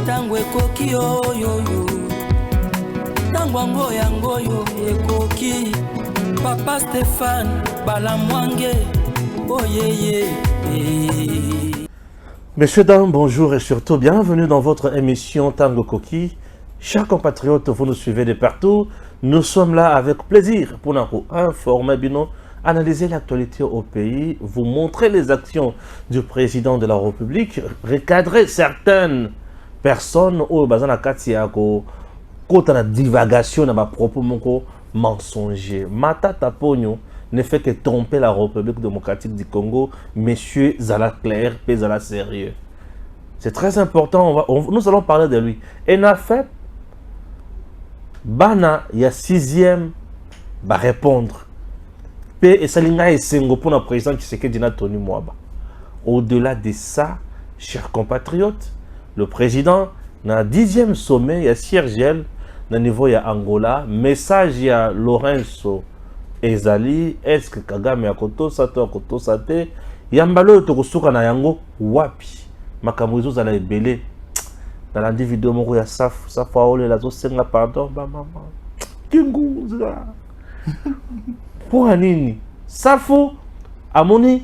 tango ekoki oyoyo tango yango ekoki Papa Stéphane Balamwange oyeye. Messieurs, dames, bonjour et surtout bienvenue dans votre émission Tango Koki. Chers compatriotes, vous nous suivez de partout. Nous sommes là avec plaisir pour nous informer, analyser l'actualité au pays, vous montrer les actions du président de la République, recadrer certaines personnes au bazana katiako, côté la divagation na propos moko mensonger. Mata Taponyo ne fait que tromper la République démocratique du Congo, messieurs Zala Claire, et Zala sérieux. C'est très important, nous allons parler de lui. Et n'a fait, Bana, il y a 6e, va répondre. Et Salinga et Sengo pour le président qui s'est dit Tony Mwaba. Au-delà de ça, chers compatriotes, le président, dans le 10e sommet, il y a Siergel, dans le niveau il y a Angola, message il y a Lorenzo Ezali, est-ce que Kagame a koto sato koto sate, yambalo tokusuka na yango wapi, makamuizo za la ebele. Dans la vidéo moko ya safa ole la zo senga pardon ba maman. Kingu za. Pour nini? Safo amoni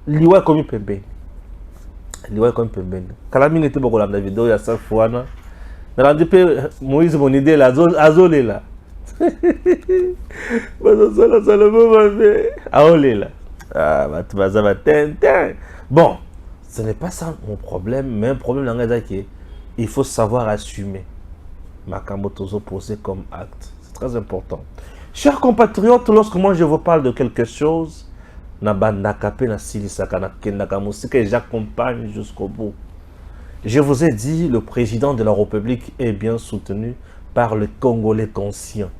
liwa komi pembeni. Liwa komi pembeni. Kala mingi te boko la vidéo ya safa wana. Dans la pe Moïse mon idée la azole la. Bon, ce n'est pas ça mon problème, mais un problème dans le il faut savoir assumer Makamotozo posé comme acte. C'est très important. Chers compatriotes, lorsque moi je vous parle de quelque chose, j'accompagne jusqu'au bout. Je vous ai dit, le président de la République est bien soutenu par le Congolais conscient.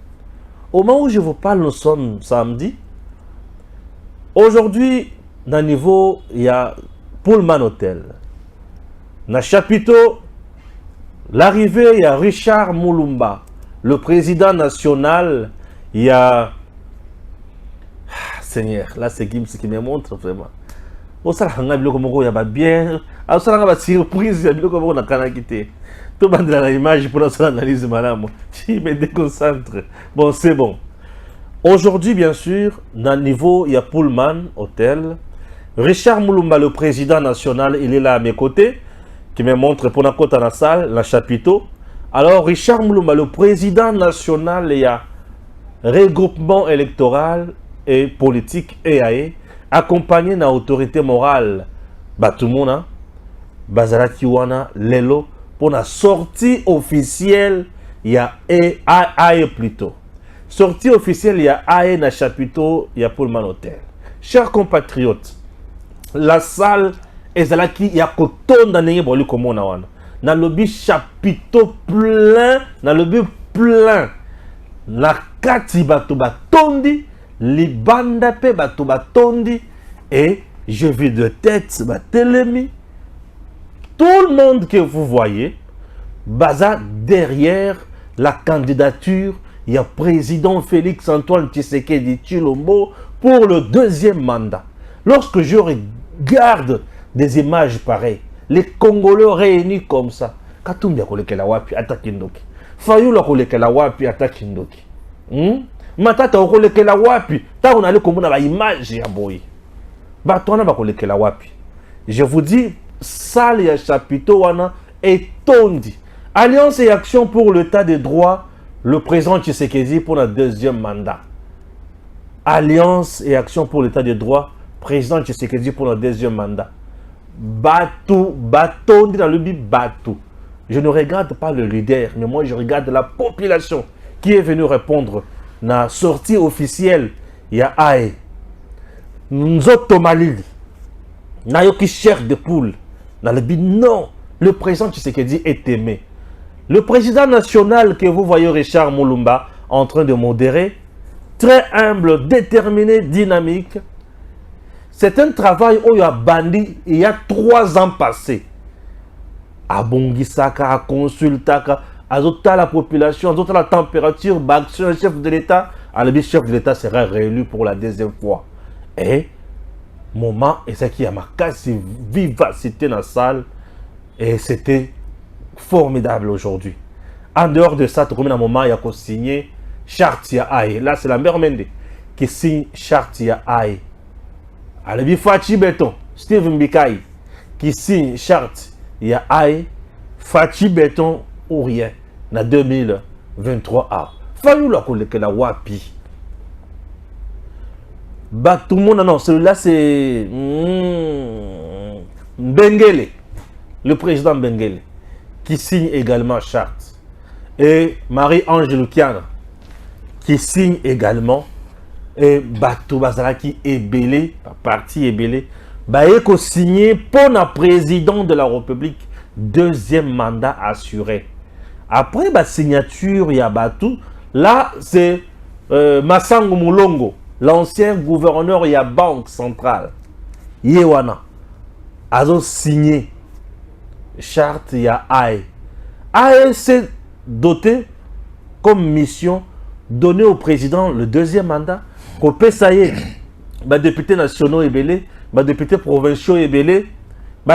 Au moment où je vous parle, nous sommes samedi. Aujourd'hui, dans le niveau, il y a Pullman Hotel. Dans le chapiteau, l'arrivée, il y a Richard Mulumba, le président national. Il y a... Seigneur, là c'est Gims qui me montre vraiment. Au Saranga, il y a bien. Au Saranga, surprise, il y a bien. Tout le monde a l'image pour notre analyse, madame. Je me déconcentre. Bon, c'est bon. Aujourd'hui, bien sûr, dans le niveau, il y a Pullman Hotel. Richard Mulumba, le président national, il est là à mes côtés, qui me montre pour la côte à la salle, la chapiteau. Alors, Richard Mulumba, le président national, il y a regroupement électoral et politique EAE, accompagné d'une autorité morale, Batumona, Bazarakiwana, Lelo, pour la sortie officielle, il y a AE plutôt. Sortie officielle, il y a AE na chapiteau, il y a Pullman Hotel. Chers compatriotes, la salle est là qui y a coton d'année pour lui comme on a. Dans le but chapiteau plein, dans le but plein. La kati bato batondi, libanda pe bato batondi, et je vis de tête batelemi. Tout le monde que vous voyez, baza derrière la candidature, il y a président Félix Antoine Tshisekedi Tshilombo pour le 2e mandat. Lorsque je regarde des images pareilles, les Congolais réunis comme ça, Katumbi a koleke la wapi atakindoki, Fayulu a koleke la wapi atakindoki, Matata a koleke la wapi, ta on allait comme la image ya boy, batona ba koleke la wapi. Je vous dis, salle ya chapiteau wana est tondi. Alliance et action pour l'état des droits, le président Tshisekedi pour le 2e mandat. Alliance et action pour l'état des droits, président Tshisekedi pour le 2e mandat. Batou, batondi dans le bit batou. Je ne regarde pas le leader, mais moi je regarde la population qui est venue répondre. Na sortie officielle, il y a AE. Nous autres Mali, Nayoki chef de poule. Dans le but, non, le président Tshisekedi est aimé. Le président national que vous voyez, Richard Mulumba, en train de modérer, très humble, déterminé, dynamique. C'est un travail où il y a bandi il y a 3 ans passés. À Bongisaka, à Consultaka, à la population, à la température, le chef de l'État, le chef de l'État sera réélu pour la 2e fois. Et moment, et c'est qu'il y a ma casse vivacité dans la salle, et c'était formidable aujourd'hui. En dehors de ça, tu as un moment, il y a signé charte ya Aye. Là, c'est la mère Mende qui signe charte ya Aye. Alabi Fachi Beton, Steven Bikai, qui signe charte ya Aye. Fachi Beton ou rien. Na 2023 A. Fallu la que la wapi. Bah, tout le monde, non, celui-là c'est Bengele, le président Bengele, qui signe également charte. Et Marie-Ange Lukiana, qui signe également. Et Batou Bazalaki est belé, parti est belé. Baeko signé pour le président de la République, deuxième mandat assuré. Après la signature, il y a Batou. Là, c'est Massango Moulongo, l'ancien gouverneur, il y a Banque Centrale. Yewana. Azo signé. Charte, il y a Aye. Aye s'est doté comme mission donner au président le deuxième mandat. Qu'on ça y est, députés nationaux ébélés, députés provinciaux ébélés,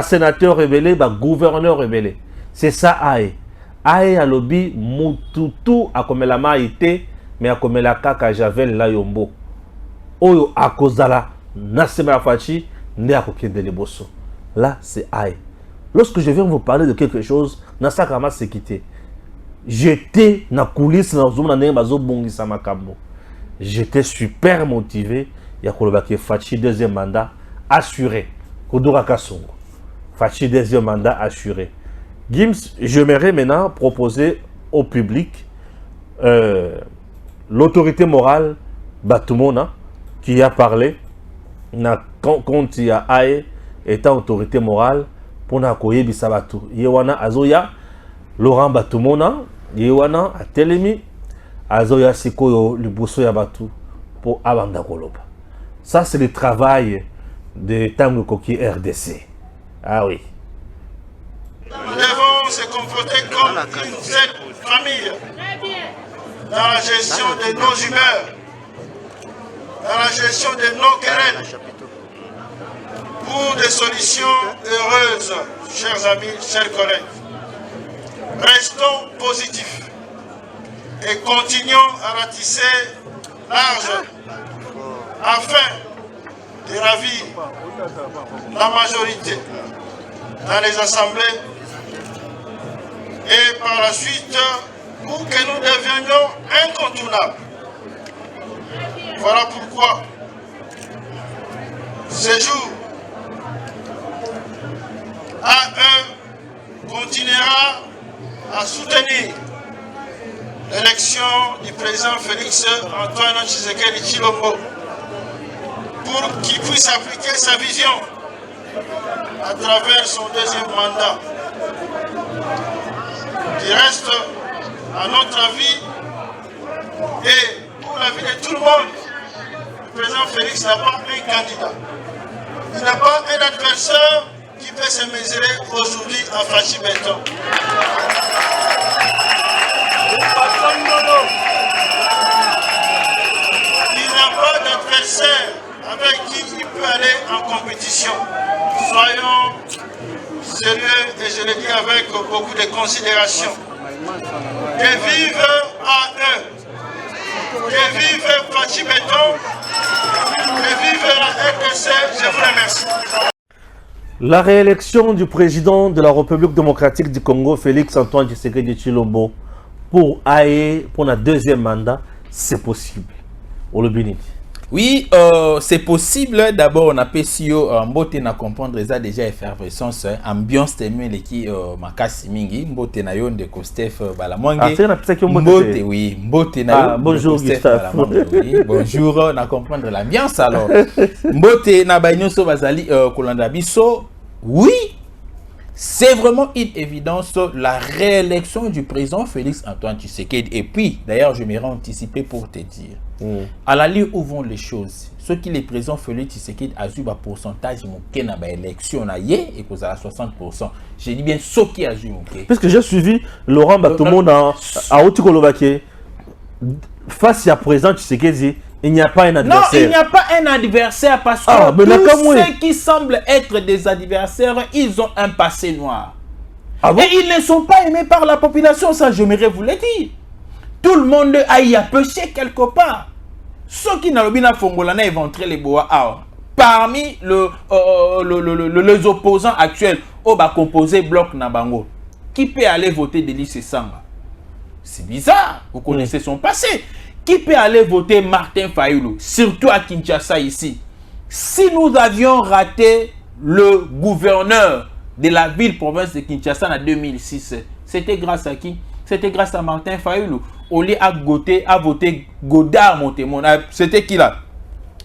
sénateurs ébélés, gouverneurs ébélés. C'est ça Aye. Aye a lobby mututu a comme la maïté, mais a comme la kaka javel la yombo. Oyo a kozala nasema fachi ne a kokende le bosso. Là c'est Aye. Lorsque je viens vous parler de quelque chose, nasakama se quitter. J'étais na coulisse na zone na bazo bongi sama kambo. J'étais super motivé. Yakolobaki Fachi deuxième mandat assuré. Kodora Kasongo. Fachi deuxième mandat assuré. Gims, j'aimerais maintenant proposer au public l'autorité morale Batumona qui a parlé quand il y a Aye étant autorité morale pour Nakoye Bisabatu. Yewana Azoya, Laurent Batumona, Yewana Atelemi, Azoya Sikoyo, le Bosso Yabatu pour Abanda Koloba. Ça, c'est le travail de Tango Koki RDC. Ah oui. Nous devons se comporter comme une seule famille dans la gestion de nos humeurs, dans la gestion de nos querelles, pour des solutions heureuses, chers amis, chers collègues. Restons positifs et continuons à ratisser large afin de ravir la majorité dans les assemblées et par la suite pour que nous devenions incontournables. Voilà pourquoi ce jour AE continuera à soutenir l'élection du président Félix Antoine Tshisekedi Tshilombo pour qu'il puisse appliquer sa vision à travers son deuxième mandat, qui reste, à notre avis, et pour l'avis de tout le monde, le président Félix n'a pas un candidat. Il n'a pas un adversaire qui peut se mesurer aujourd'hui à Fachi Beton. Il n'a pas d'adversaire avec qui il peut aller en compétition. Soyons sérieux et je le dis avec beaucoup de considération. Que vive AE, que vive Fachi Beton, que vive la RDC, je vous remercie. La réélection du président de la République démocratique du Congo, Félix Antoine Tshisekedi Tshilombo, pour Aye, pour un deuxième mandat, c'est possible. Au Lobini. Oui, c'est possible. D'abord, on a pu mbote na comprendre ça déjà effervescence, ambiance temele qui makasi mingi, mbote na yon de Kostef Balamwange. Ah, c'est na pisa ki mbote, oui, mbote na yon. Bonjour Gustave. Oui, bonjour, na comprendre l'ambiance alors. Mbote na bainyoso bazali kolanda biso. Oui, c'est vraiment une évidence la réélection du président Félix Antoine Tshisekedi. Et puis, d'ailleurs, je m'aimerais anticiper pour te dire. À la lieu où vont les choses, ce qui est présent Félix Tshisekedi a eu un pourcentage de l'élection et que ça a 60%. J'ai dit bien ce qui a eu. Parce que j'ai suivi Laurent Batomo à Otikolobaké. Face à présent Tshisekedi, il n'y a pas un adversaire. Non, il n'y a pas un adversaire parce que tous ceux qui semblent être des adversaires, ils ont un passé noir. Ah bon? Et ils ne sont pas aimés par la population, ça j'aimerais vous le dire. Tout le monde a y pêché quelque part. Ceux qui n'ont pas fongolana éventré les bois. Parmi les opposants actuels, on va composer bloc Nabango. Qui peut aller voter Délice Sanga? C'est bizarre, vous connaissez son passé. Qui peut aller voter Martin Fayulu, surtout à Kinshasa ici? Si nous avions raté le gouverneur de la ville-province de Kinshasa en 2006, c'était grâce à qui? C'était grâce à Martin Fayulu. Au lieu à voter Godard Montemon. C'était qui là?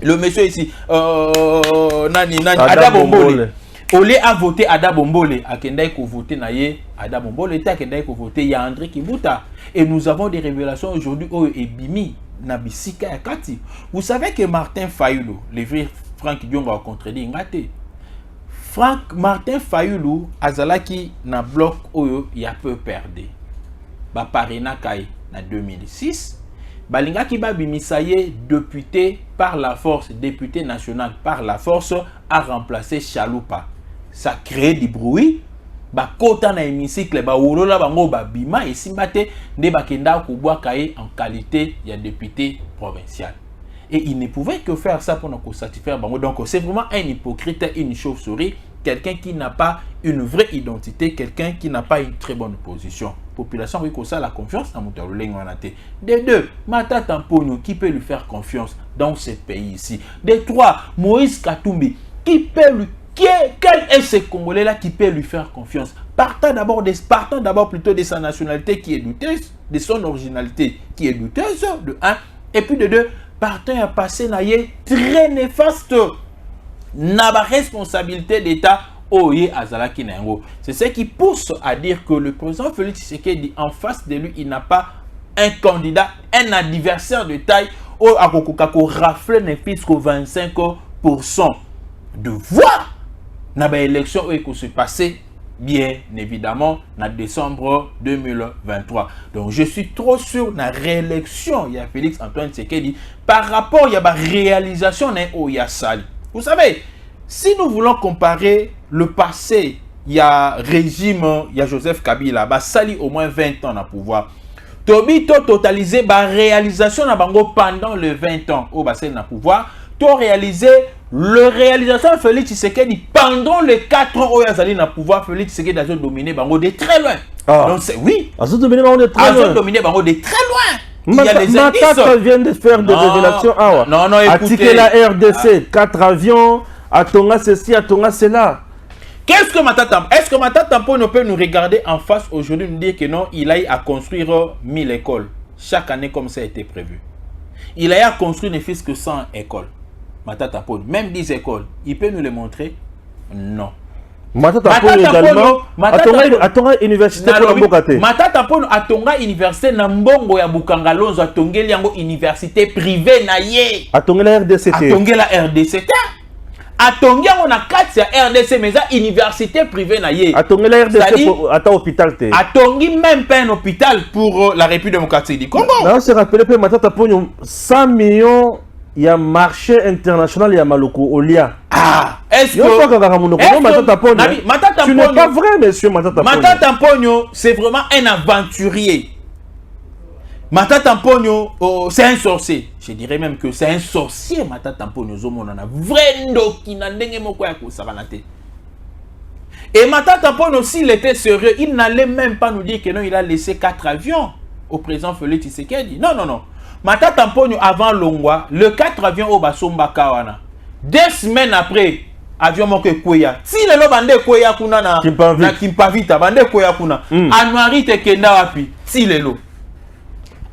Le monsieur ici, Ada Bombole. Au lieu à voter Ada Bombole, à Kendai ko voter naye Ada Bombole, et à Kendai ko voter il y a André Kibuta. Et nous avons des révélations aujourd'hui au Ebimi Nabisika Yakati. Vous savez que Martin Fayulu, le vrai Franck Dionga a contredit ngate. Martin Fayulu azalaki na bloc oyo il y a peu perdu. Ba Parina Kai en 2006. Balinga ki ba bimisaye député par la force, député national par la force, a remplacé Chaloupa. Ça crée du bruit. Ba kota na hémicycle ba wolola bango ba bima et simbate de bakenda kubwa kaye en qualité ya député provincial. Et il ne pouvait que faire ça pour nous satisfaire bango. Donc c'est vraiment un hypocrite, une chauve-souris, quelqu'un qui n'a pas une vraie identité, quelqu'un qui n'a pas une très bonne position. Population oui ça la confiance dans Moutaloulengwanate. De deux, Mata Tamponyo qui peut lui faire confiance dans ce pays ici. De trois, Moïse Katumbi qui peut lui quel est ce Congolais là qui peut lui faire confiance? Partant d'abord plutôt de sa nationalité qui est douteuse, de son originalité qui est douteuse, de un, et puis de deux, partant à passer naïe très néfaste. N'a pas responsabilité d'État. C'est ce qui pousse à dire que le président Félix Tshisekedi en face de lui, il n'a pas un candidat, un adversaire de taille au Akokokako rafle ne plus que 25% de voix. Dans l'élection qui se passait bien évidemment en décembre 2023. Donc je suis trop sûr de la réélection il y a Félix Antoine Tshisekedi par rapport à la réalisation de Yassali. Vous savez, si nous voulons comparer le passé, il y a régime, il y a Joseph Kabila, bah sali au moins 20 ans à pouvoir. Tobi to totalisé bah réalisation na bango pendant les 20 ans au bassin na pouvoir. To réalisé le réalisation Félix Tshisekedi pendant les 4 ans où Yazali na pouvoir. Félix Tshisekedi a dominé bango de très loin. Ah. Donc c'est oui. A dominé bango de très loin. A dominé bango de très loin. Il y a les indices. Vient de faire des révélations. Ah, non, écoutez. La RDC, 4 avions. Atonga ceci, Atonga cela. Qu'est-ce que Matata? Est-ce que Matata peut nous regarder en face aujourd'hui, nous dire que non, il a eu à construire 1000 écoles chaque année comme ça a été prévu. Il a eu à construire ne fût que 100 écoles. Matata Pone, même 10 écoles, il peut nous les montrer? Non. Matata Pone également, Atonga université pour la Bokate. Matata Pone Atonga université na mbongo ya Bukangalonzo Atongeli yango université privée na ye. Atonga la RDCT. Atonga la RDCT. Atongi on a 4 RDC mais à université privée na ye. Atongi la RDC ata hôpital te. Atongi même pas un hôpital pour la République démocratique du Congo. Non, c'est rappelé que Matata Pone 100 millions il y a marché international il y a Maloko Olia. Ah, est-ce que tu n'es pas vrai monsieur Matata Pone. Matata Pone c'est vraiment un aventurier. Matata Pone, c'est un sorcier. Je dirais même que c'est un sorcier. Matata Pone, et Matata Pone, s'il était sérieux, il n'allait même pas nous dire que non, il a laissé 4 avions au président Félix Tshisekedi. Non, non, non. Matata Pone, avant Longwa, le 4 avions au Basomba Kawana. 2 semaines après, avion moke Kweya. Si le lo bande Kweya kuna na Kimpavita, bande Kweya kuna. Anuari te kenda wapi. Si le lo.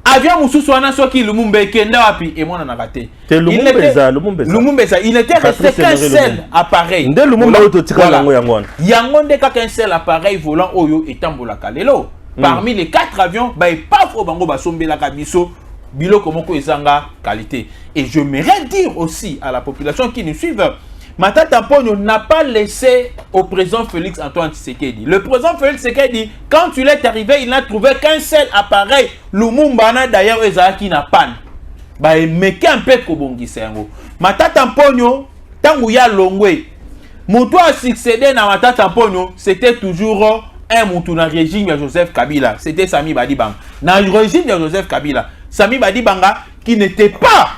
Avion Moussou Wana Soki Lumumbe Kenda wapi et moi on a raté. Lumumbeza, il était resté qu'un seul appareil. Nde Lumumba ototika lango yango. Yango nde qu'un seul appareil volant oyo etambola kalelo. Parmi les 4 avions, ba pas fo bango ba sombela kabiso biloko moko ezanga qualité. Et je m'aimerais dire aussi à la population qui nous suit, Matata Pone n'a pas laissé au président Félix Antoine Tshisekedi. Le président Félix Tshisekedi, quand il est arrivé, il n'a trouvé qu'un seul appareil. Lumumba d'ailleurs ezalaki na panne. Ba meke un peu kobongisa yango. Matata Pone tangu ya longwe. Muto a succédé na Matata Pone, c'était toujours un moutou na régime de Joseph Kabila, c'était Sami Badibanga. Dans le régime de Joseph Kabila, Sami Badibanga qui n'était pas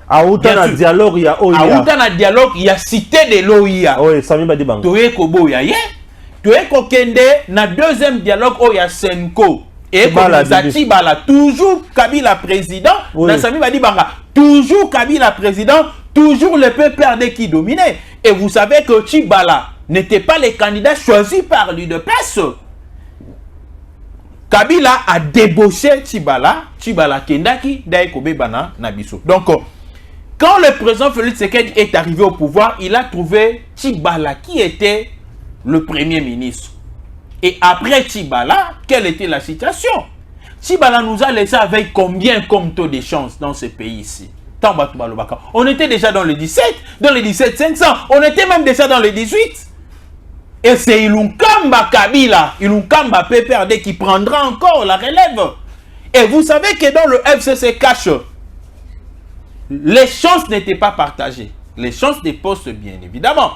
a autant de dialogue, il y a OIA. A autant de dialogue, il y a cité de l'OIA. Oui, Sami Badibanga. Toye Kobo ya ye. Toye Kokende na deuxième dialogue Oya Senko. Et Tibala, toujours Kabila président, oui. Dans Sami Badibanga, toujours Kabila président, toujours le PPRD qui dominait. Et vous savez que Tibala n'était pas le candidat choisi par l'UDPS. Kabila a débauché Tibala Kendaki, Daikobe Bana Nabiso. Donc, quand le président Félix Tshisekedi est arrivé au pouvoir, il a trouvé Tibala qui était le premier ministre. Et après Tibala, quelle était la situation? Tibala nous a laissé avec combien comme taux de chance dans ce pays ici? On était déjà dans les 17, dans les 17 500, on était même déjà dans les 18. Et c'est Ilunkamba Kabila, Ilunkamba PPRD qui prendra encore la relève. Et vous savez que dans le FCC Cash, les chances n'étaient pas partagées. Les chances des postes, bien évidemment.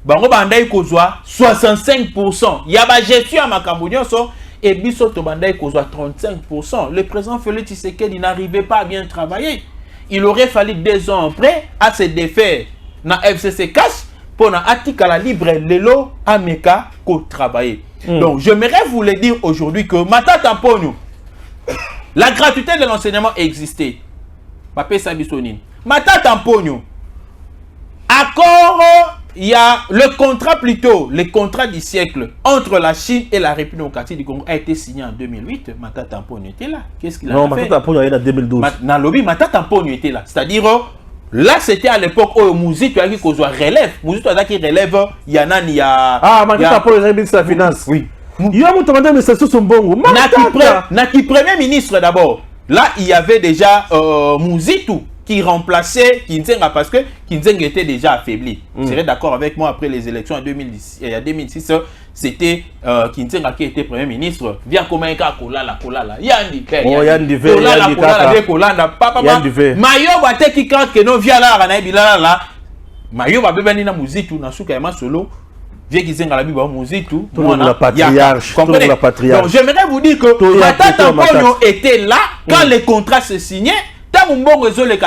Bango Bandai Kozwa, 65%. Yaba gestion à Makambunyoso, et Bissoto Bandai Kozwa, 35%. Le président Félix Tshisekedi n'arrivait pas à bien travailler. Il aurait fallu 2 ans après à se défaire dans FCC Cash pour na atika la libre lelo ameka ko travailler. Donc j'aimerais vous le dire aujourd'hui que Matata Mponyo, la gratuité de l'enseignement existait. Papé Sabisonine. Matata Mponyo. Accord, il y a le contrat plutôt, le contrat du siècle entre la Chine et la République démocratique du Congo a été signé en 2008. Matata Mponyo était là. Qu'est-ce qu'il a fait? Non, Matata Mponyo était en 2012. Dans le lobby, Matata Mponyo était là. C'est-à-dire, là, c'était à l'époque où Mouzi, tu as dit qu'on relève. Mouzi, tu as dit qu'il relève. Il y en a, il y a. Ah, Matata Mponyo, il a ministre de la Finance. Oui. Il y a un mais c'est son bon. Naki premier ministre d'abord. Là, il y avait déjà Mouzitou qui remplaçait Kinzenga parce que Kinzenga était déjà affaibli. Vous serez d'accord avec moi, après les élections en 2006, c'était Kinzenga qui était premier ministre. Via Komaïka Kolala. Yandi Père. Oh, Yandi Ve. Yandi Ve. Mayo Bate qui quand que non via là, Ranaï Bilala là. Mayo va bébé na Mouzitou, na souka yama solo. Vieux Kinzenga la Biba Mouzitou. La patriarche. La patriarche. Donc j'aimerais vous dire que Matata Mponyo était là quand les contrats se signaient.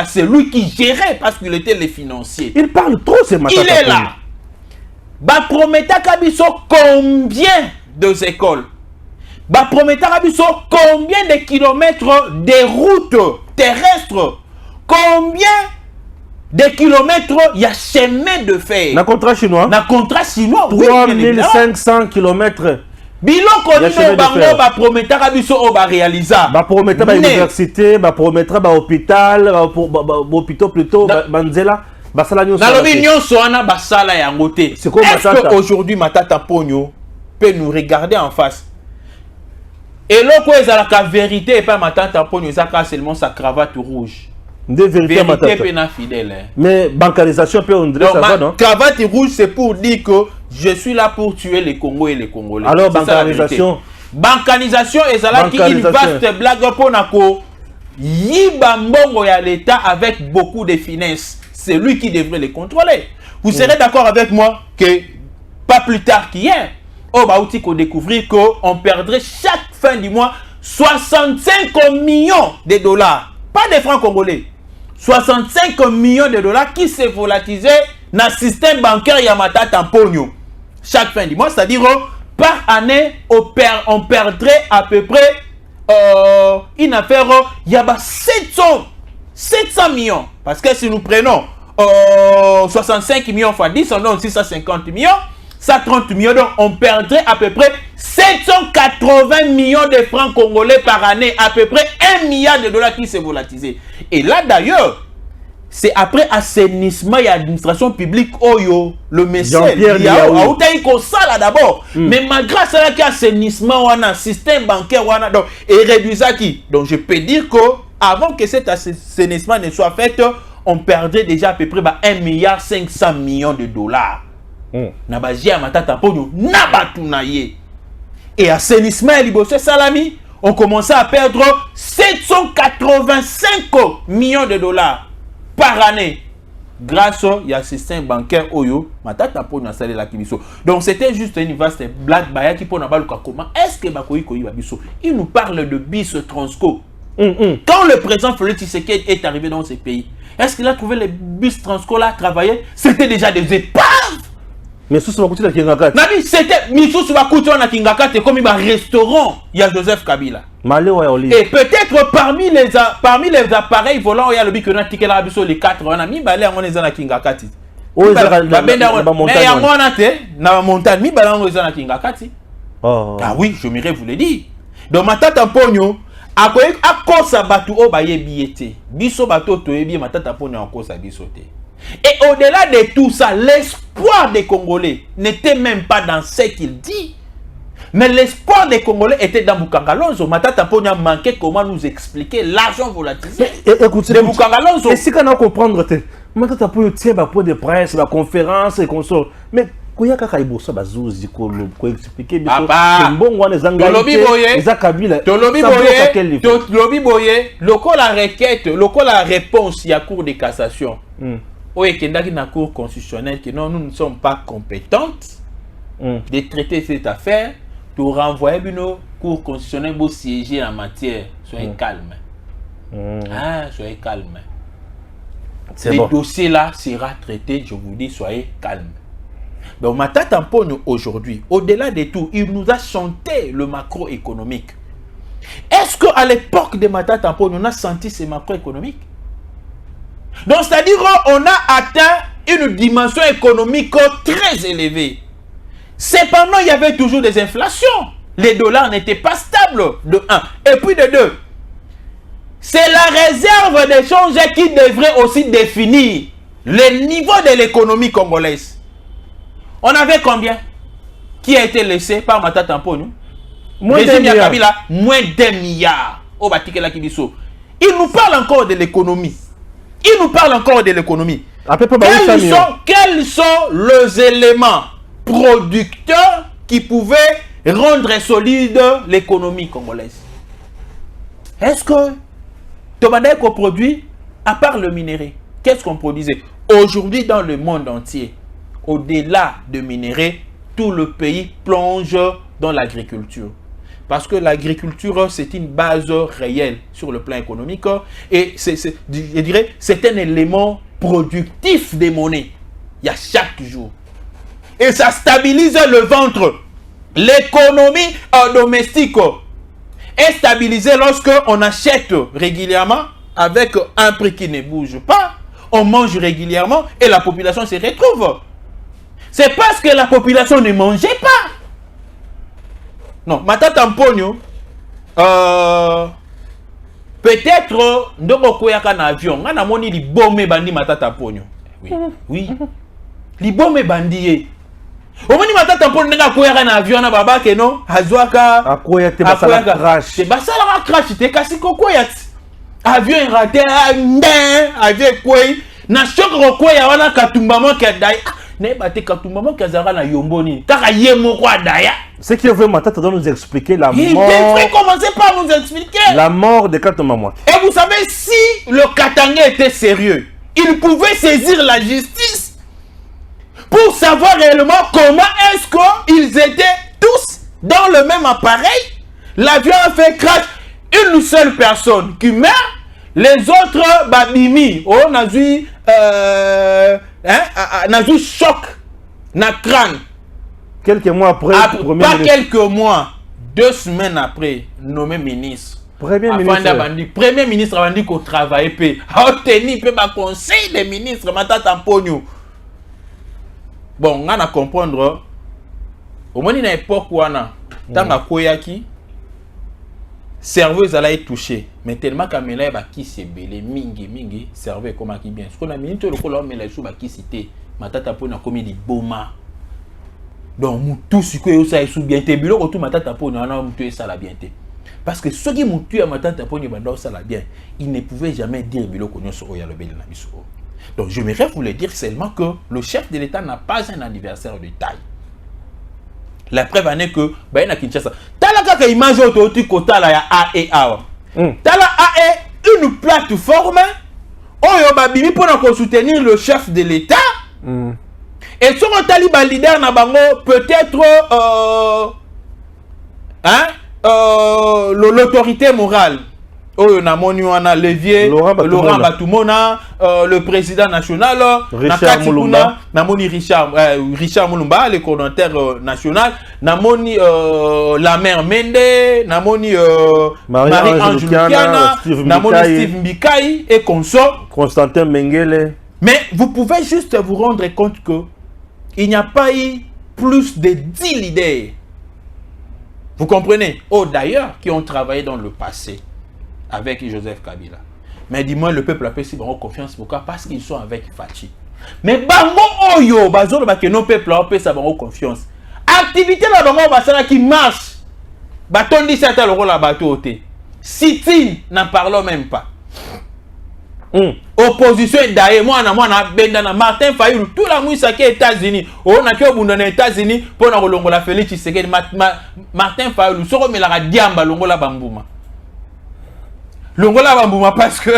C'est lui qui gérait parce qu'il était le financier. Il parle trop, c'est Matata. Il est là. Ba prometa Kabiso combien d'écoles? Ba prometa Kabiso combien de kilomètres de routes terrestres? Combien de kilomètres il y a chemin de fer? Na contrat chinois? Na contrat chinois, 3500 kilomètres. Biloko nino bango ba prometaka biso o ba réalisa. Ba promettra ba université, ba promettra ba hôpital, ba hôpital plutôt ba nzela, ba sala nyonso. Na lobi nyonso wana ba sala yango te. C'est quoi Matata? Est-ce qu'aujourd'hui Matata Mponyo peut nous regarder en face? Et loko ezalaka vérité et pas Matata Mponyo ezaka seulement sa cravate rouge. De vérité Matata. Fidèle. Mais bancarisation peut on dirait ça va non? Cravate rouge c'est pour dire que je suis là pour tuer les Congos et les Congolais. Alors bancarisation. Bancarisation et ça là qui une vaste blague pour nako. Yiba mbongo ya l'État avec beaucoup de finesse. C'est lui qui devrait les contrôler. Vous serez d'accord avec moi que pas plus tard qu'hier, on va aussi découvrir qu'on perdrait chaque fin du mois 65 millions de dollars. Pas des francs congolais. 65 millions de dollars qui se volatisaient dans le système bancaire Matata Mponyo. Chaque fin du mois, c'est-à-dire par année, on perdrait à peu près une affaire, il y a 700 millions. Parce que si nous prenons 65 millions fois 10, on donne 650 millions, 130 millions, donc on perdrait à peu près 780 millions de francs congolais par année, à peu près 1 milliard de dollars qui s'est volatilisé. Et là d'ailleurs, c'est après assainissement et administration publique Oyo, le message ça d'abord. Mais malgré ça, qu'il y a assainissement, on a un système bancaire, on a donc et réduisa qui. Donc je peux dire que avant que cet assainissement ne soit fait, on perdrait déjà à peu près 1,5 milliard de dollars. Nabajia Matata Mponyo nabatunaye. Et assainissement et Libosse Salami, on commençait à perdre 785 millions de dollars par année. grâce au système bancaire Oyo, matata pour nous installer la kibiso. Donc c'était juste une vaste blague baya qui pour nous comment est-ce que Bakoyi Koyi Babiso, il nous parle de bis Transco. Quand le président Félix Tshisekedi est arrivé dans ce pays, est-ce qu'il a trouvé les bis Transco là travailler? C'était déjà des épaves. Mais sous Bakuti na Kingakati. Nabi c'était Misusu Bakuti na Kingakati comme un restaurant, il y a Joseph Kabila. Et peut-être parmi les appareils volants, il y a le bic que nous avons là biso les 4 on a mis balé on est dans la Kingakati. Mais il y a montagne mi balé on est dans la Kingakati. Ah oui, je m'irais vous le dire. Donc matata pogno à cause batu o ba yebiete. Biso bato to yebi matata pogno en cause biso te. Et au-delà de tout ça, l'espoir des Congolais n'était même pas dans ce qu'il dit. Mais l'espoir des Congolais était dans Bukangalonzo. Matata Pogna manquait comment nous expliquer l'argent volatilisé de Bukangalonzo. Et si on a comprendre, Matata Pogna tient un point de presse, la conférence et consort. Mais Koya Kakaibosa Bazouzi, ko expliquer Papa, bon on les Tolobi Boye, Tolobi Boye, la requête, la réponse, il y a cour de cassation. Oui, qu'il y a une cour constitutionnelle que non, nous ne sommes pas compétentes de traiter cette affaire. Pour renvoyer nos cours constitutionnels pour siéger en matière. Soyez calme. Soyez calme. Ce dossier-là sera traité, je vous dis, soyez calme. Donc, Matata Pogno aujourd'hui, au-delà de tout, il nous a chanté le macroéconomique. Est-ce qu'à l'époque de Matata Pogno, on a senti ce macroéconomique? Donc, c'est-à-dire qu'on a atteint une dimension économique très élevée. Cependant, il y avait toujours des inflations. Les dollars n'étaient pas stables, de 1. Et puis de 2, c'est la réserve d'échange qui devrait aussi définir le niveau de l'économie congolaise. On avait combien qui a été laissé par Matata Pogno? Moins d'un milliard. Moins d'1 milliard. Il nous parle encore de l'économie. Il nous parle encore de l'économie. Quels sont les éléments producteurs qui pouvaient rendre solide l'économie congolaise? Est-ce que Tobadeko produit, à part le minerai, qu'est-ce qu'on produisait? Aujourd'hui, dans le monde entier, au-delà de minerai, tout le pays plonge dans l'agriculture. Parce que l'agriculture, c'est une base réelle sur le plan économique et je dirais, c'est un élément productif des monnaies. Il y a chaque jour. Et ça stabilise le ventre. L'économie domestique est stabilisée lorsque on achète régulièrement avec un prix qui ne bouge pas. On mange régulièrement et la population se retrouve. C'est parce que la population ne mangeait pas. Non, Matata Pogno, peut-être, ndoko koyaka na avion, on a moni li bombe bandi Matata Pogno. Oui, oui. Li bombe bandi. Omoni Matata Pogno nga koyaka na avion na baba ke non, azwaka akoya te basala crash. Te basala crash te kasi kokoya. Avion raté, avion koy, na chok koya wana katumbamo ke dai. Ne bate katumbamo ke zara na yomboni. Taka yemo kwa daya. Ce qui veut Matata doit nous expliquer la mort. Il devrait commencer par nous expliquer la mort de Katumamwa. Et vous savez, si le Katangais était sérieux, il pouvait saisir la justice pour savoir réellement comment est-ce qu'ils étaient tous dans le même appareil. L'avion a fait crash, une seule personne qui meurt, les autres babimi, on a eu choc, na crâne. Quelques mois après, quelques mois, 2 semaines après, nommé ministre. Premier ministre a dit qu'on travaillait, a obtenu le conseil des ministres, Matata Pogno. Bon, on a comprendre, au moins, il y a une époque où on a, tant à Koyaki, serveuse allait être touchée. Mais tellement qu'à Mela, qui s'est belé, mingi, serveuse comme qui bien. Ce qu'on a mis, tout le coup, mais la chou, qui cité, Matata Pogno a commis des boma. Donc, tout ce que vous avez bien été, bilo tout Matata Pogno, on a mutué ça la bien été. Parce que ceux qui mutué Matata Pogno, ça la bien, ils ne pouvaient jamais dire bilo qu'on sur le bel na biso. Donc, je voudrais vous le dire seulement que le chef de l'État n'a pas un anniversaire de taille. La preuve en est que, ben, à Kinshasa, talaka ka image auto kota la ya A et A. Tala A est une plateforme Oyo babimi pour soutenir le chef de l'État. Et sur un taliban leader na bango peut-être l'autorité morale. Oyo na moni wana Levier, Laurent Batumona, le président national, Richard Mulumba, na moni Richard Mulumba, le coordonnateur national, na moni la mère Mende, na moni Marie-Ange Lukiana, na moni Steve Mbikai et consort. Constantin Mengele. Mais vous pouvez juste vous rendre compte que il n'y a pas eu plus de 10 leaders. Vous comprenez? Oh, d'ailleurs, qui ont travaillé dans le passé avec Joseph Kabila. Mais dis-moi, le peuple a fait si bon confiance. Pourquoi? Parce qu'ils sont avec Fachi. Mais bango oyo, bazolo ba que nos peuples a fait ça bon confiance. Activité la bango basala qui marche. Baton dit ça le rôle la bateau té. Sit-in, n'en parlons même pas. Opposition d'ailleurs, moi na benda na Martin Fayulu, tout la mouissa qui est États-Unis. On a que au États-Unis pour na longola Félix Tshisekedi Martin Fayulu soko melaka diamba longola bambuma. Longola bambuma parce que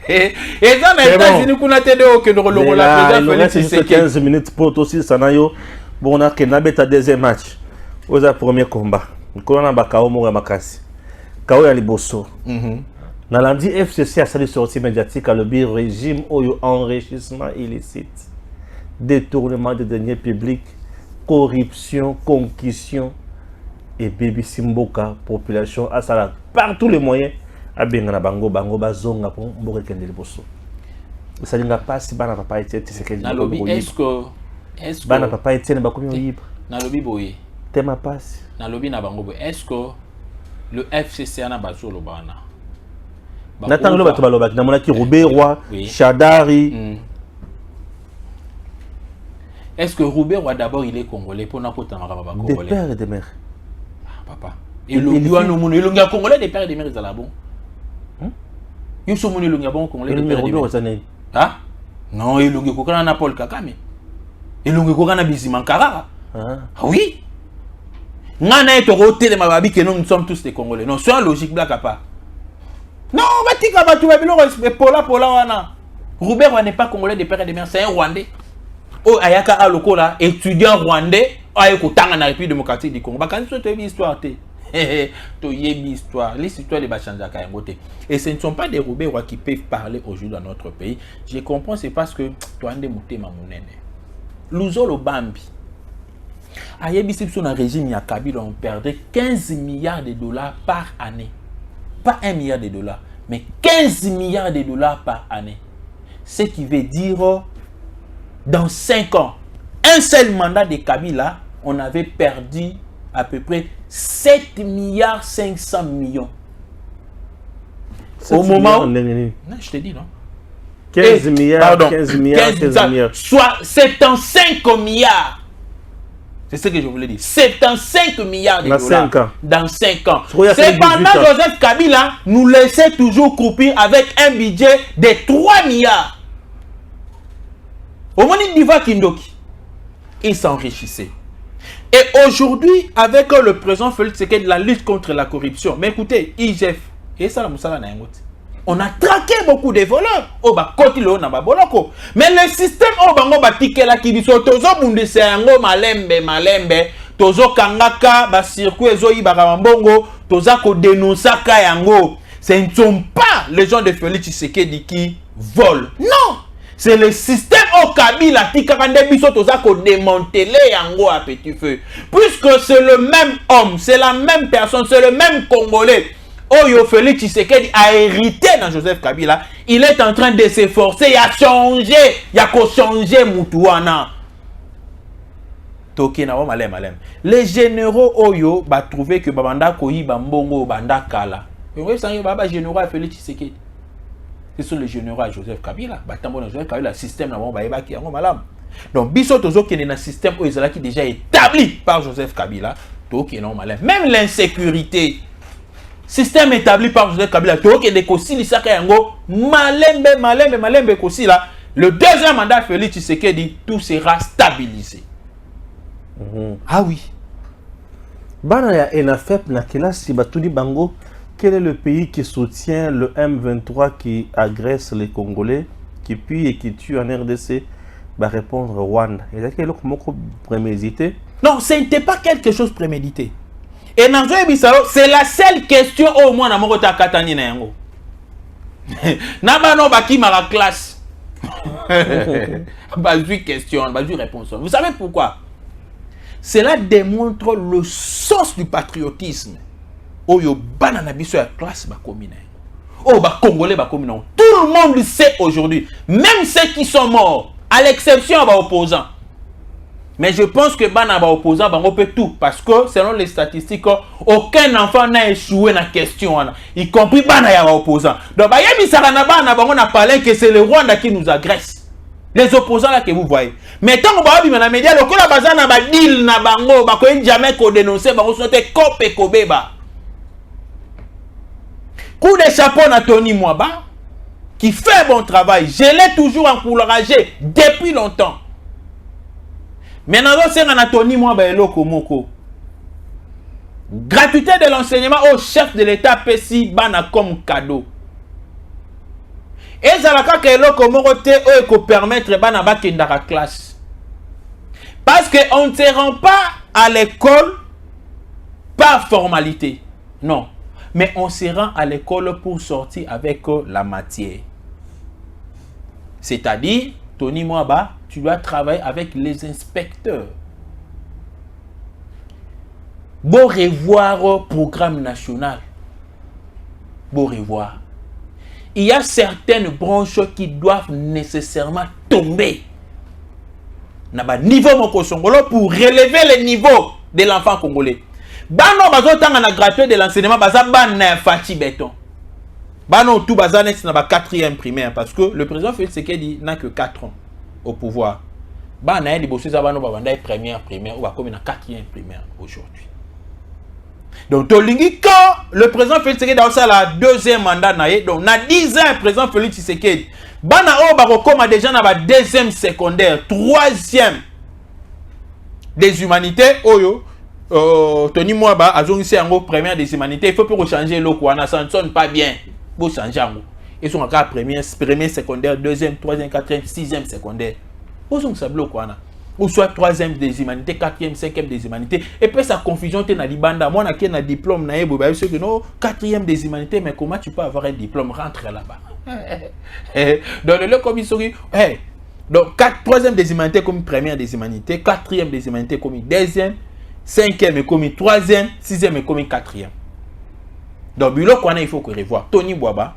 et dans les États-Unis kuna tede o que longola président Félix Tshisekedi 15 minutes pour aussi sanayo bon on a que na beta deuxième match. Oza premier combat. Ko na bakao mo makasi. Kao ya liboso. Dans lundi, FCC a salué sortie médiatique à le régime au enrichissement illicite, détournement de deniers publics, corruption, concussion et baby simboka, population à ça par tous les moyens à Bengana Bango, Bango Bazonga pour Mboreken de Bosso. Ça n'a pas si bana papa était c'est que est-ce que bana papa était ne bakomi libre. Na lobi boye. Tema passe. Na lobi na Bango boye. Est-ce que le FCC a bazo lo bana? Nathan le bato balobaki na monaki Robert Roy, Chadari. Est-ce que Robert Roy d'abord il est congolais pour na kota maraba congolais? Des pères et des mères. Papa. Et le lui no mono, il y congolais des pères et des mères là bon. Yo so mono il y a bon congolais des pères et des mères. Ah? Non, il y a kokana na Paul Kagame. Il y a kokana Bizimankara. Ah oui. Ngana eto roté de mababi que nous sommes tous des congolais. Non, sois logique black pas. Non, Batika Batouabilo, Pola wana. Robert n'est pas congolais des pères et des mères, c'est un Rwandais. Oh, Ayaka Aloko là, étudiant rwandais, Ayako Tanga na République démocratique du Congo. Bakani so te histoire te. To yebi histoire, les histoires de Bachanjaka Ngote. Et ce ne sont pas des Robert qui peuvent parler aujourd'hui dans notre pays. Je comprends, c'est parce que toi ande mutema munene. Luzolo Bambi. Ayebi sipso na régime ya Kabila on perdait 15 milliards de dollars par année. Pas 1 milliard de dollars, mais 15 milliards de dollars par année. Ce qui veut dire, dans 5 ans, un seul mandat de Kabila, on avait perdu à peu près 7 milliards 500 millions. Au moment où... Non, je te dis, non. 15 milliards, pardon, 15 milliards, 15 milliards. Soit 75 milliards. C'est ce que je voulais dire. 75 milliards de dollars dans 5 ans. Cependant, Joseph Kabila nous laissait toujours croupir avec un budget de 3 milliards. Au moment d'Iva Kindoki, il s'enrichissait. Et aujourd'hui, avec le président Félix Tshisekedi, la lutte contre la corruption. Mais écoutez, IGF, et ça, on a traqué beaucoup de voleurs. Mais le système tozo malembe tozo kangaka ba circuit ezo ibaka mbongo toza ko dénonçaka yango. Ce ne sont pas les gens de Félix Tshisekedi qui volent. Non, c'est le système au Kabila qui kande biso toza ko démanteler yango à petit feu. Puisque c'est le même homme, c'est la même personne, c'est le même Congolais. Oyo Félix Tshisekedi a hérité dans Joseph Kabila. Il est en train de s'efforcer. Il a changé. Il a changé Moutouana. Les généraux Oyo va trouver que Babanda Koyi Bambongo Banda Kala. Vous savez, Baba général Félix Tshisekedi. Ce sont les généraux à Joseph Kabila. Joseph Kabila, le système qui est malam. Donc, Biso Tozo qui est dans un système qui est déjà établi par Joseph Kabila. Même l'insécurité. Système établi par Joseph Kabila, le deuxième mandat Félix Tshisekedi, tout sera stabilisé. Ah oui. Quel est le pays qui soutient le M23 qui agresse les Congolais? qui pue et qui tue en RDC, va répondre Rwanda. Et là, quel autre prémédité? Non, ce n'était pas quelque chose prémédité. Et Nanzo Bisao, c'est la seule question au moins dans mon Katani Nango. Nabano Baki Mara classe. Bazui question, bazui réponse. Vous savez pourquoi? Cela démontre le sens du patriotisme. Oyo banana biso ya classe ba commune. Oh ba congolais ba commune. Tout le monde le sait aujourd'hui, même ceux qui sont morts, à l'exception des opposants. Mais je pense que bana ba opposant bango peut tout parce que selon les statistiques, aucun enfant n'a échoué dans la question, y compris bana ya ba opposant. Donc ba yebi sarana bana bango na parlé que c'est le Rwanda qui nous agresse. Les opposants là que vous voyez. Mais tant que ba bi na média le kola bazana ba deal na bango ba ko jamais ko dénoncer bango sote kope kobeba. Coup de chapeau à Tony Mwaba, qui fait bon travail. Je l'ai toujours encouragé depuis longtemps. Maintenant, c'est Tony Mwaba et Lokomoko. Gratuité de l'enseignement au chef de l'État Pessi Bana comme cadeau. Et ça va que Lokomoko te permettre Bana Bakendara classe. Parce qu'on ne se rend pas à l'école par formalité. Non. Mais on se rend à l'école pour sortir avec la matière. C'est-à-dire, Tony Mwaba, tu dois travailler avec les inspecteurs. Bon revoir programme national. Bon revoir. Il y a certaines branches qui doivent nécessairement tomber. Naba niveau moko songolo pour relever le niveau de l'enfant congolais. Bano bazo tanga na gratuit de l'enseignement baza ban fati béton. Bano tout baza net na ba 4e primaire parce que le président Félix Tshisekedi n'a que 4 ans au pouvoir. Bana yeli bosso za bano babanda première primaire ou ba comme na 4e primaire aujourd'hui. Donc tolingi quand le président Félix Tshisekedi a la 2e mandat na ye donc na 10 ans président Félix Tshisekedi bana o ba comme déjà na ba 2e secondaire, 3e des humanités oyo Tony Mwaba a joué en première des humanités. Il faut pour changer le quoi, ça ne sonne pas bien. Pour changer en ils sont encore première secondaire, 2e, 3e, 4e, 6e secondaire. Où sont ça bloc quoi? Ou soit 3e des humanités, 4e, 5e des humanités. Et puis sa confusion t'es na libanda. Moi na qui un diplôme na ebo, bah que non 4e des humanités, mais comment tu peux avoir un diplôme? Rentre là-bas. Dans le commissariat, donc 3e des humanités comme première des humanités, 4e des humanités comme 2e. 5e est commis 3e, 6e est commis 4e. Donc, il faut que revoir. Tony Mwaba,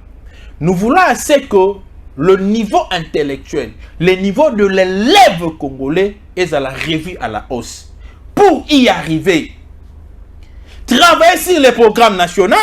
nous voulons assez que le niveau intellectuel, le niveau de l'élève congolais est à la revue à la hausse. Pour y arriver, travailler sur les programmes nationaux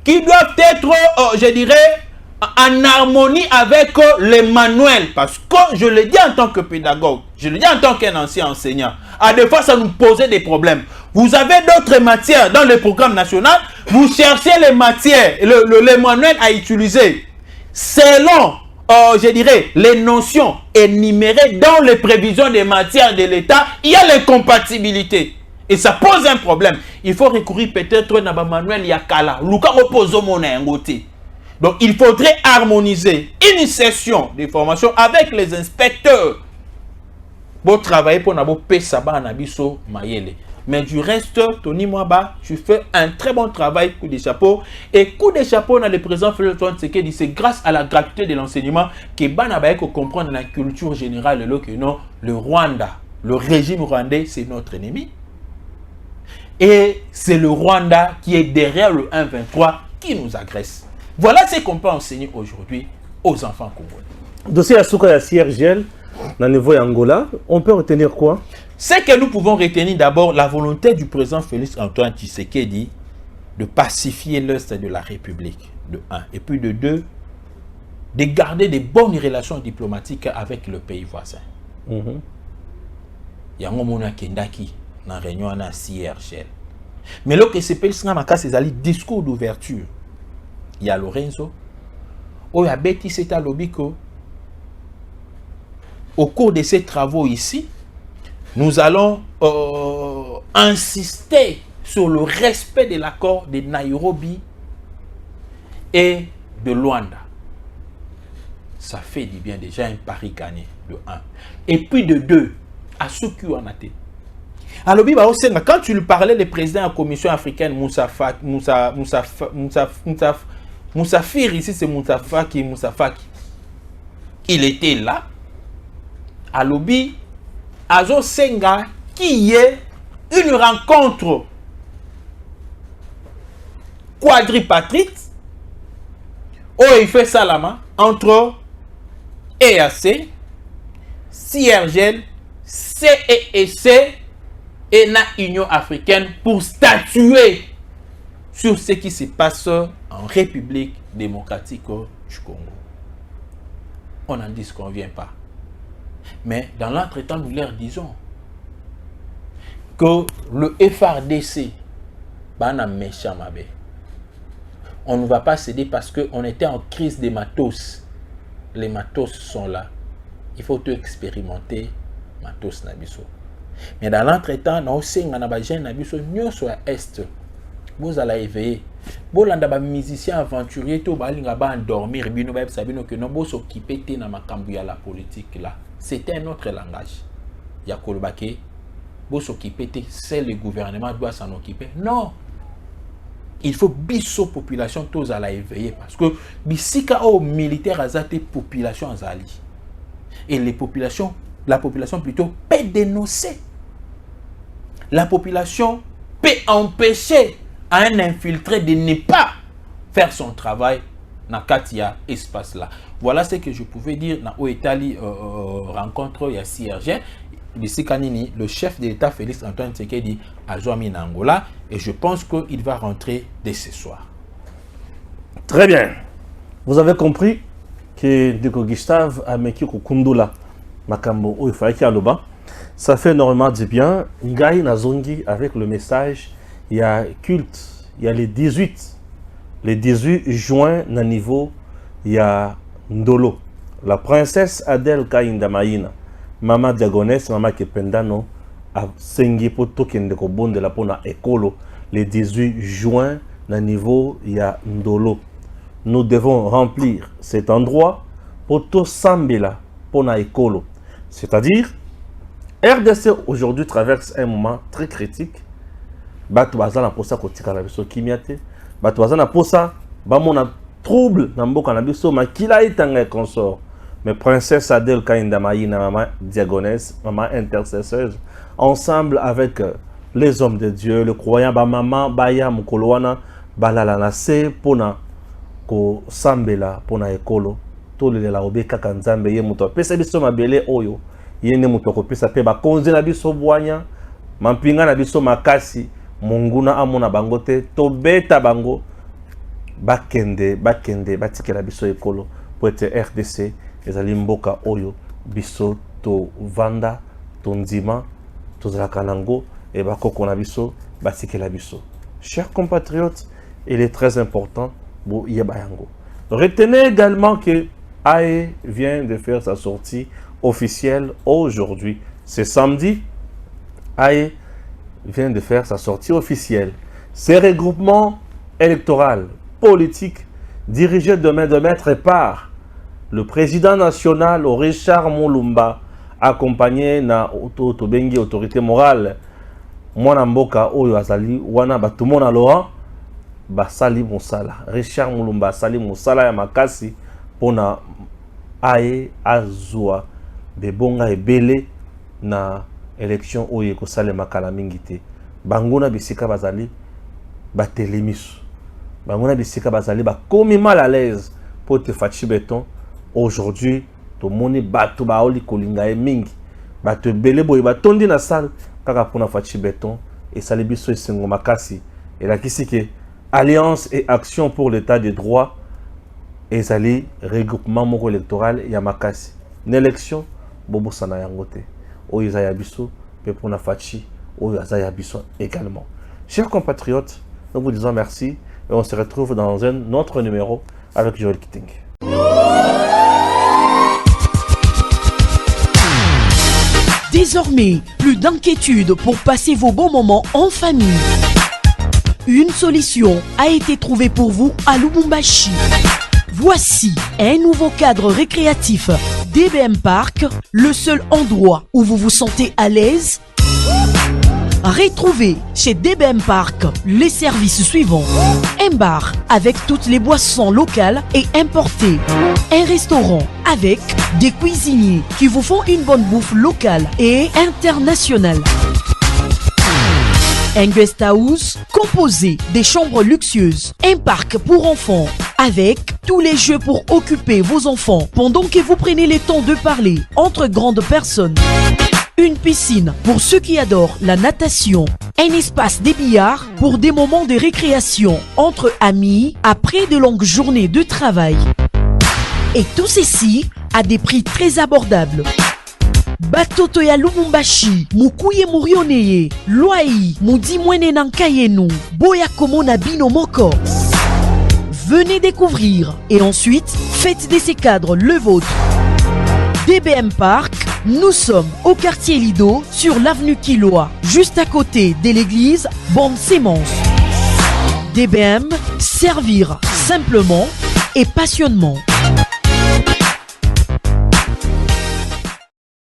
qui doivent être, je dirais, en harmonie avec les manuels. Parce que je le dis en tant que pédagogue, je le dis en tant qu'un ancien enseignant, à des fois ça nous posait des problèmes. Vous avez d'autres matières dans le programme national, vous cherchez les matières, les manuels à utiliser selon, je dirais, les notions énumérées dans les prévisions des matières de l'État. Il y a l'incompatibilité. Et ça pose un problème. Il faut recourir peut-être à un manuel Yakala. Luka repose mon ingoté. Donc, il faudrait harmoniser une session de formation avec les inspecteurs pour travailler pour n'avoir pas ça nabiso mayele. Mais du reste, Tony Mwaba, tu fais un très bon travail, coup de chapeau. Et coup de chapeau, dans le président Félix Tshisekedi, c'est grâce à la gratuité de l'enseignement que Banabaye comprend la culture générale que non, le Rwanda, le régime rwandais, c'est notre ennemi. Et c'est le Rwanda qui est derrière le 1-23 qui nous agresse. Voilà ce qu'on peut enseigner aujourd'hui aux enfants congolais. Dossier Asuka et CIRGL, dans le niveau Angola, on peut retenir quoi? C'est que nous pouvons retenir d'abord la volonté du président Félix Antoine Tshisekedi de pacifier l'Est de la République, de 1. Et puis de 2, de garder de bonnes relations diplomatiques avec le pays voisin. Il y a un moment Kendaki dans la réunion à CIRGL. Mais là, que c'est un discours d'ouverture. Il y a Lorenzo. Il y a Betty Seta Lobiko. Au cours de ces travaux ici, nous allons insister sur le respect de l'accord de Nairobi et de Luanda. ça fait du bien déjà un pari gagné de 1. Et puis de 2, à ceux qui en a été. Alors, quand tu lui parlais le président de la Commission africaine, Moussafir, ici c'est Moussafaki, il était là. À Lobi, Azo Senga, qui est une rencontre quadripartite, où il fait Salama entre EAC, CIRGL, CEEC et la Union africaine pour statuer sur ce qui se passe en République démocratique du Congo. On n'en disconvient pas. Mais dans l'entretemps, nous leur disons que le FRDC, on ne va pas céder parce qu'on était en crise des matos. Les matos sont là. Il faut tout expérimenter matos nabiso. Mais dans l'entretemps, nous sommes sur l'Est. Vous allez éveiller. Vous avez musicien aventurier, vous allez endormir, vous s'occuper de la politique là. C'était un autre langage. Yakolbake, vous s'occuper, c'est le gouvernement doit s'en occuper. Non. Il faut biso population tous à la éveiller parce que bisika au militaire azate population azali. Et la population plutôt peut dénoncer. La population peut empêcher un infiltré de ne pas faire son travail dans Katia espace là. Voilà ce que je pouvais dire dans l'Italie rencontre il y a CIRG. Le chef de l'État Félix Antoine Tshisekedi a joué en Angola et je pense qu'il va rentrer dès ce soir. Très bien. Vous avez compris que Ndeko Gustave a mis Kundula Makambo ou Ifaki Aloba. Ça fait énormément de bien. Ngai Nazongi avec le message, il y a culte, il y a les 18 juin na niveau, il y a Ndolo. La princesse Adèle Kainda Maïna. Maman Diagonès, maman Kependano, a sengi pour token de Kobon de la Pona Ekolo. Le 18 juin, na niveau, il y a Ndolo. Nous devons remplir cet endroit pour tout Sambela, Pona Ekolo. C'est-à-dire, RDC aujourd'hui traverse un moment très critique. Bato bazana posa kotika na biso kimiate. Bato bazana posa ba mona trouble na mboka na biso makila itanga consort. Mais princesse Adèle Kainda Maïna, maman diagonesse, maman intercesseuse, ensemble avec les hommes de Dieu, le croyant, ba maman baya mukolowana balala na se pona ko sambela pona ekolo. To le la obeka kanzambe ye muto pesa biso mabele oyo. Yene muto ko pesa pe ba konze na biso bwanya, mampinga na biso makasi, munguna amona bangote to beta bango bakende batikela biso ekolo pour être RDC. Ezali mboka oyo biso to vanda to ndima to zalakanango et bakoko na biso batikela biso. Chers compatriotes, il est très important bo yebayango. Retenez également que AE vient de faire sa sortie officielle aujourd'hui. C'est samedi. AE vient de faire sa sortie officielle. Ces regroupements électoraux politiques dirigés de main de maître par le président national Richard Mulumba, accompagné na Tobengi autorité morale, Mwana Mboka Oyo Azali, Wana Batumona Laurent, Basali Moussala. Richard Mulumba Sali Moussala ya makasi pona Ae Azua de Bonga Ebele na élection Oye Kosale Makala Mingite. Banguna Bisika Bazali Batelemisu. Banguna Bisika Bazali Bakomi mal à l'aise pour te fachi béton. Aujourd'hui, tout le monde bato baoli kolinga e mingi. Bato bele boy batondi na salle kaka pona fachi béton et salibiso esengo makasi. Et la kisi ke Alliance et Action pour l'État de droit et sali regroupement moko électoral ya makasi. N'élection bobo sana yangote. O izaya biso pe pona fachi o izaya biso également. Chers compatriotes, nous vous disons merci et on se retrouve dans un autre numéro avec Joël Kitting. Désormais, plus d'inquiétude pour passer vos bons moments en famille. Une solution a été trouvée pour vous à Lubumbashi. Voici un nouveau cadre récréatif DBM Park, le seul endroit où vous vous sentez à l'aise. Retrouvez chez DBM Park les services suivants. Un bar avec toutes les boissons locales et importées. Un restaurant avec des cuisiniers qui vous font une bonne bouffe locale et internationale. Un guest house composé des chambres luxueuses. Un parc pour enfants avec tous les jeux pour occuper vos enfants pendant que vous prenez le temps de parler entre grandes personnes. Une piscine pour ceux qui adorent la natation. Un espace des billards pour des moments de récréation entre amis après de longues journées de travail. Et tout ceci à des prix très abordables. Batoto ya Lubumbashi, mukuye murioneye, loai, mudi mwene nankayenu, boya komo na bino moko. Venez découvrir et ensuite faites de ces cadres le vôtre. DBM Park, nous sommes au quartier Lido sur l'avenue Killoa, juste à côté de l'église Bonne-Sémence. DBM, servir simplement et passionnément.